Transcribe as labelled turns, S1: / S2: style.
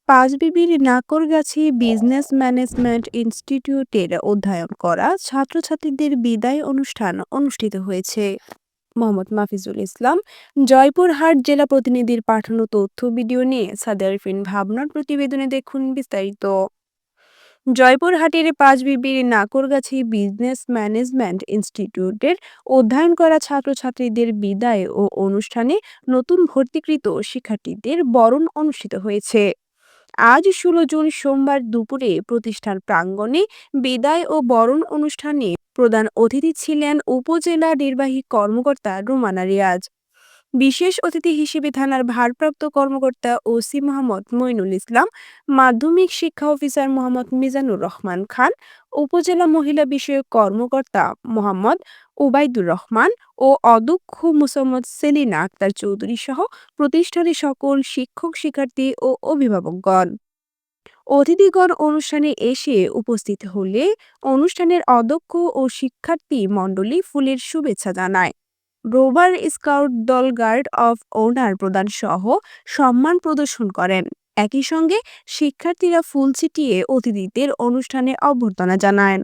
S1: পাঁচবিবির নাকরগাছি business management ইনস্টিটিউটের অধ্যয়ন করা ছাত্রছাত্রীদের বিদায় অনুষ্ঠান অনুষ্ঠিত হয়েছে। মোহাম্মদ মাফিজুল ইসলাম, জয়পুরহাট জেলা প্রতিনিধির পাঠানো তথ্য ভিডিও নিয়ে সাদে আরফিন ভাবনার প্রতিবেদনে দেখুন বিস্তারিত। জয়পুরহাটের পাঁচবিবির নাকরগাছি বিজনেস ম্যানেজমেন্ট ইনস্টিটিউটের অধ্যয়ন করা ছাত্রছাত্রীদের বিদায় ও অনুষ্ঠানে নতুন ভর্তিকৃত শিক্ষার্থীদের বরণ অনুষ্ঠিত হয়েছে। আজ ১৬ জুন সোমবার দুপুরে প্রতিষ্ঠান প্রাঙ্গণে বিদায় ও বরণ অনুষ্ঠানে প্রধান অতিথি ছিলেন উপজেলা নির্বাহী কর্মকর্তা রুমানা রিয়াজ। বিশেষ অতিথি হিসেবে থানার ভারপ্রাপ্ত কর্মকর্তা ওসি মোহাম্মদ মইনুল ইসলাম, মাধ্যমিক শিক্ষা অফিসার মোহাম্মদ মিজানুর রহমান খান, উপজেলা মহিলা বিষয়ক কর্মকর্তা মোহাম্মদ ওবায়দুর রহমান ও অধ্যক্ষ মোসাম্মদ সেলিনা আক্তার চৌধুরী সহ প্রতিষ্ঠানের সকল শিক্ষক শিক্ষার্থী ও অভিভাবকগণ। অতিথিগণ অনুষ্ঠানে এসে উপস্থিত হলে অনুষ্ঠানের অধ্যক্ষ ও শিক্ষার্থী মণ্ডলী ফুলের শুভেচ্ছা জানায়। রোভার স্কাউট দল গার্ড অফ অনার প্রদান সহ সম্মান প্রদর্শন করেন। একই সঙ্গে শিক্ষার্থীরা ফুল ছিটিয়ে অতিথিদের অনুষ্ঠানে অভ্যর্থনা জানায়।